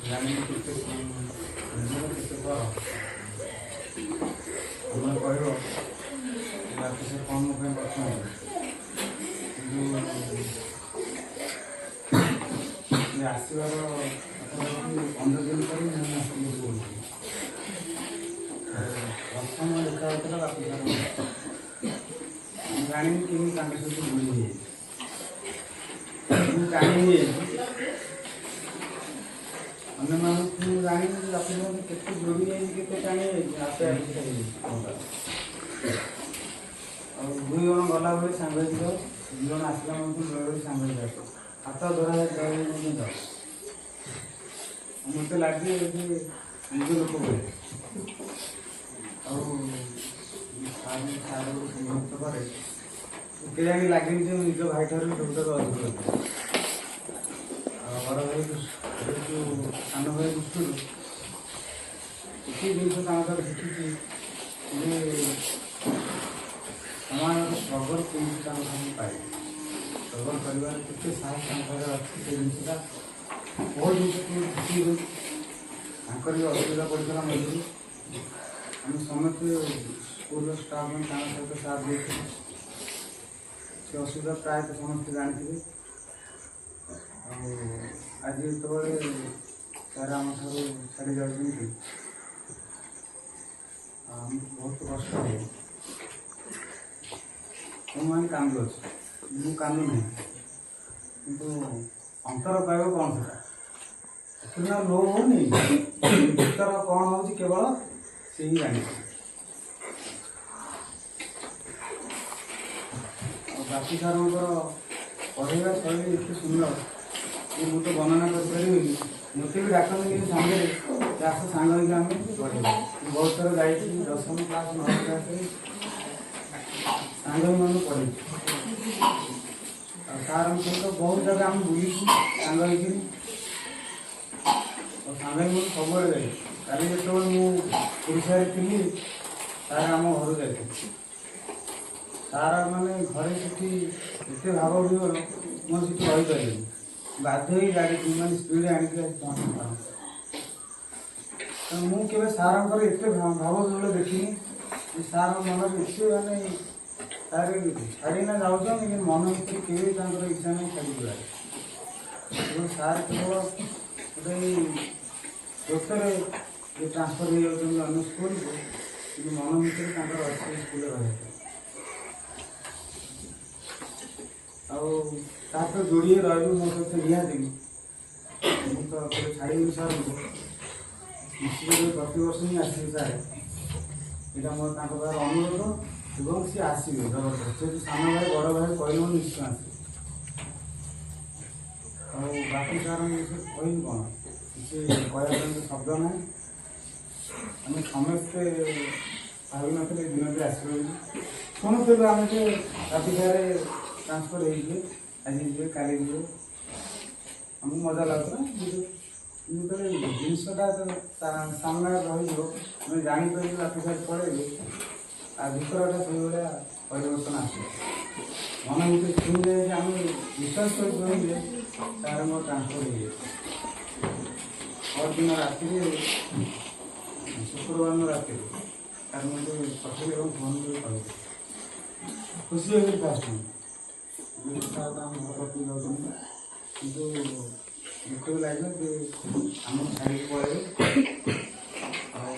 ଜାଣିନି କେତେ କେତେ କର ତୁମେ କହିବ ରାତି ସେ କ'ଣ ମୋ ପାଇଁ କରୁଛନ୍ତି କିନ୍ତୁ ଆସିବାର 15 ଦିନ ପରେ ମୁଁ ଆସିଲି କହୁଛି ପ୍ରଥମ ଦେଖା ହେଉଥିଲା ବାପି ସାର୍ ମୁଁ ଜାଣିନି କେମିତି ତାଙ୍କ ସହିତ ବୁଲି ହେଇଯାଇଛି ମୁଁ ଜାଣିନି ଅନ୍ୟମାନଙ୍କୁ ମୁଁ ଜାଣିନି ଯେ ବାପି ସାର୍ କେତେ ଯୋଡ଼ି ଯାଇଛି କେତେ ଟାଣି ଯାଇଛି ଆପେ ଆପେ ହେଇଯାଇଛି ଆଉ 2 ଜଣ ଗଲାବେଳେ ସାଙ୍ଗ ହେଇକି ଯାଉ 2 ଜଣ ଆସିଲା ମଧ୍ୟ ବେଳେବେଳେ ସାଙ୍ଗ ହେଇକି ଆସ ହାତ ଧରା ମଧ୍ୟ ଯାଉ ମୋତେ ଲାଗେ ଯେ ନିଜ ଲୋକ ବୋଲି ଆଉ ମୁକ୍ତ କରେ କେଜାଣି ଲାଗେନି ଯେ ନିଜ ଭାଇଠାରୁ ସବୁଠାରୁ ଅଧିକ ଆଉ ବଡ଼ ଭାଇ ଯେଉଁ ସାନ ଭାଇ ଦୃଷ୍ଟିରୁ କିଛି ଜିନିଷ ତାଙ୍କ ଠାରୁ ଶିଖିଛି ଯେ ସମାଜର ଷ୍ଟ୍ରଗଲ୍ କେମିତି ତାଙ୍କ ସାଙ୍ଗେ ପାଇବେ ଷ୍ଟ୍ରଗଲ୍ କରିବାର କେତେ ସାହସ ତାଙ୍କ ପାଖରେ ଅଛି ସେ ଜିନିଷଟା ବହୁତ ଜିନିଷ କେମିତି ଶିଖି ତାଙ୍କର ବି ଅସୁବିଧା ପଡ଼ିଥିଲା ମଝିରେ ଆମେ ସମସ୍ତେ ସ୍କୁଲର ଷ୍ଟାଫ୍ ମାନେ ତାଙ୍କ ସହିତ ସାଥ୍ ଦେଇଥିଲୁ ସେ ଅସୁବିଧା ପ୍ରାୟତଃ ସମସ୍ତେ ଜାଣିଥିବେ ଆଉ ଆଜି ଯେତେବେଳେ ସାର୍ ଆମଠାରୁ ଛାଡ଼ି ଯାଉଛନ୍ତି ଆମକୁ ବହୁତ କଷ୍ଟ ହେବ ତୁମମାନେ କାନ୍ଦୁଅଛ ମୁଁ କାନ୍ଦୁ ନାହିଁ କିନ୍ତୁ ଅନ୍ତର ପାଇବ କ'ଣ ସେଟା ଏଥିରେ ଲୋ ହେଉନି ଭିତର କ'ଣ ହେଉଛି କେବଳ ସେ ହିଁ ଜାଣିଛି ଆଉ ବାପି ସାର୍ଙ୍କର ପଢ଼େଇବା ଶୈଳୀ ଏତେ ସୁନ୍ଦର ଯେ ମୁଁ ତ ବର୍ଣ୍ଣନା କରିପାରିବିନି ମୋତେ ବି ଡାକନ୍ତି କିନ୍ତୁ ସାଙ୍ଗରେ ଚାଷ ସାଙ୍ଗ ହେଇକି ଆମେ ପଢ଼େଇବା ବହୁତ ଥର ଯାଇଛି 10ମ କ୍ଲାସ୍ 9ମ କ୍ଲାସ୍ରେ ସାଙ୍ଗ ମାନଙ୍କୁ ପଢ଼େଇଛୁ ଆଉ ସାର୍ଙ୍କ ସହିତ ବହୁତ ଜାଗା ଆମେ ବୁଲିଛୁ ସାଙ୍ଗ ହେଇକିରି ଆଉ ସାଙ୍ଗ ହେଇକି ସବୁବେଳେ ଯାଇ କାଲି ଯେତେବେଳେ ମୁଁ ଓଡ଼ିଶାରେ ଥିଲି ସାର୍ ଆମ ଘରୁ ଯାଇଥିଲି ସାର୍ ମାନେ ଘରେ ସେଠି ଏତେ ଭାବ ବିହର ମୁଁ ସେଠି ରହିପାରିଲିନି ବାଧ୍ୟ ହେଇ ଗାଡ଼ି ମାନେ ସ୍ପିଡ଼ରେ ଆଣିକି ପହଞ୍ଚି ପାରନ୍ତି ମୁଁ କେବେ ସାର୍ଙ୍କର ଏତେ ଭାବ ବିହର ଦେଖିନି ଯେ ସାର୍ ମନରେ ଏତେ ମାନେ ସାର୍ ଛାଡ଼ିନା ଯାଉଛନ୍ତି କିନ୍ତୁ ମନ ଭିତରେ କେବେ ତାଙ୍କର ଇଚ୍ଛା ନାହିଁ ଛାଡ଼ିଯିବାର ଏବଂ ସାର୍ କେବଳ ଗୋଟେ ସ୍ରୋତରେ ଯେ ଟ୍ରାନ୍ସଫର୍ ହେଇଯାଉଛନ୍ତି ଅନ୍ୟ ସ୍କୁଲକୁ କିନ୍ତୁ ମନ ଭିତରେ ତାଙ୍କର ଅଛି ସ୍କୁଲରେ ରହିବା ଆଉ ତା ସହିତ ଯୋଡ଼ିଏ ରହିବୁ ମୋ ସହିତ ନିହାତି ମୁଁ ତ କେବେ ଛାଡ଼ିବିନି ସାର୍ଙ୍କୁ ନିଶ୍ଚିତ ପ୍ରତିବର୍ଷ ହିଁ ଆସିବି ସାର୍ ଏଇଟା ମୋର ତାଙ୍କ ପାଖରେ ଅନୁରୋଧ ଏବଂ ସିଏ ଆସିବେ ଜବରଦସ୍ତ ଯଦି ସାନ ଭାଇ ବଡ଼ ଭାଇ କହିଲେ ମୁଁ ନିଶ୍ଚୟ ଆସିବି ଆଉ ବାପି ସାର୍ଙ୍କ ବିଷୟରେ କହିବି କ'ଣ କିଛି କହିବା ପାଇଁ ଶବ୍ଦ ନାହିଁ ଆମେ ସମସ୍ତେ ଭାବିନଥିଲେ ଦିନଟି ଆସିବ ବୋଲି ଶୁଣୁଥିଲୁ ଆମେ ଯେ ବାପି ସାର୍ ଟ୍ରାନ୍ସଫର୍ ହେଇଯିବେ ଆଜି ଯିବେ କାଲି ଯିବେ ଆମକୁ ମଜା ଲାଗୁଥିଲା ଯେତେବେଳେ ଜିନିଷଟା ସାମ୍ନାରେ ରହିଯିବ ଆମେ ଜାଣିପାରିବୁ ବାପି ସାର୍ ପଳେଇବେ ଆଉ ଭିତରଟା ସେଇଭଳିଆ ପରିବର୍ତ୍ତନ ଆସିବ ମନ ଭିତରେ ଛୁଇଁଲେ ଯେ ଆମେ ବିଶ୍ୱାସ କରି କହିଲେ ସାର୍ ମୋର ଟ୍ରାନ୍ସଫର୍ ହେଇଯାଇଛି ପରଦିନ ରାତିରେ ଶୁକ୍ରବାର ଦିନ ରାତିରେ ସାର୍ ମୋତେ ପଠେଇଲେ ଏବଂ ଫୋନ୍ କରି କହିଲେ ଖୁସି ହେଇଗଲି ଫାଷ୍ଟ ସାର୍ ଆମ ଘର ପାଖକୁ ଯାଉଛନ୍ତି କିନ୍ତୁ ଯେତେବେଳେ ଲାଗିଲା ଯେ ଆମକୁ ଛାଡ଼ିକି ପଳେଇବେ ଆଉ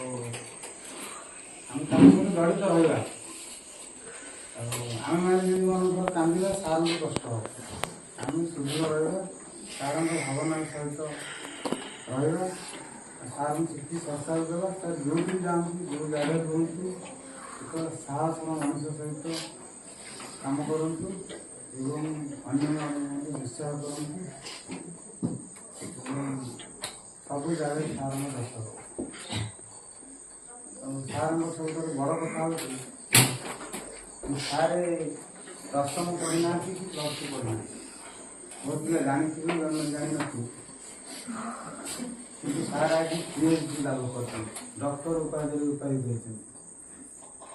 ଆମେ ତାଙ୍କ ସହିତ ଜଡ଼ିତ ରହିବା ଆଉ ଆମେମାନେ ଯେମିତି ମନଙ୍କର କାନ୍ଦିବା ସାର୍ଙ୍କୁ କଷ୍ଟ ହେବ ଆମେ ସୁଦୃଢ଼ ରହିବା ସାର୍ଙ୍କ ଭାବନା ସହିତ ରହିବା ସାର୍ଙ୍କୁ ସେଠି ସତ୍କାର ଦେବା ସାର୍ ଯେଉଁଠି ଯାଆନ୍ତୁ ଯେଉଁ ଜାଗାରେ ରୁହନ୍ତୁ ଏକ ସାହସ ମଣିଷ ସହିତ କାମ କରନ୍ତୁ ଏବଂ ଅନ୍ୟମାନଙ୍କୁ ଉତ୍ସାହ କରନ୍ତୁ ଏବଂ ସବୁ ଜାଗାରେ ସାର୍ଙ୍କ ଦୋଷ ଆଉ ସାର୍ଙ୍କ ସବୁଠାରୁ ବଡ଼ କଥା ହେଉଛି ସାର୍ 10ମ ପଢ଼ିନାହାନ୍ତି କି +2 ପଢ଼ିନାହାନ୍ତି ବହୁତ ପିଲା ଜାଣିଥିବେ ଜାଣିନଥିବେ କିନ୍ତୁ ସାର୍ ଆଜି PhD ଲାଭ କରିଛନ୍ତି ଡକ୍ଟର ଉପାଧିରେ ଉପାଧି ଦେଇଛନ୍ତି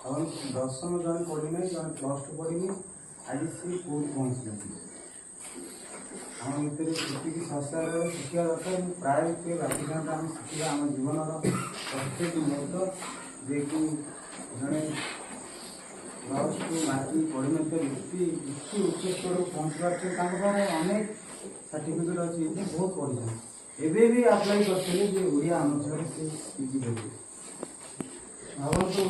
ଆଉ 10ମ ଜଣେ ପଢ଼ିନାହିଁ ଜଣେ +2 ପଢ଼ିନି ଆଜି ସେ କେଉଁଠି ପହଞ୍ଚିଛନ୍ତି ଆମ ଭିତରେ ସେତିକି ସଂସାରରେ ଶିଖିବା ଦରକାର। ପ୍ରାୟ କିଏ ବାପିଥାନ୍ତେ ଆମେ ଶିଖିବା ଆମ ଜୀବନର ପ୍ରତ୍ୟେକ ମୁହୂର୍ତ୍ତ ଯିଏକି ଜଣେ ପ୍ଲସ୍ ଟୁ ମାଟ୍ରିକ ପଢ଼ିନଥିବା ବ୍ୟକ୍ତି ଏତେ ଉଚ୍ଚ ସ୍ତରକୁ ପହଞ୍ଚି ପାରୁଛନ୍ତି, ତାଙ୍କ ପାଖରେ ଅନେକ ସାର୍ଟିଫିକେଟ୍ ଅଛି, ସେ ବହୁତ ପଢ଼ିଛନ୍ତି, ଏବେ ବି ଆପ୍ଲାଏ କରିଥିଲେ ଯେ ଓଡ଼ିଆ ଅନର୍ସରେ ସେ ପିଜି କରିବେ। ଭାବନ୍ତୁ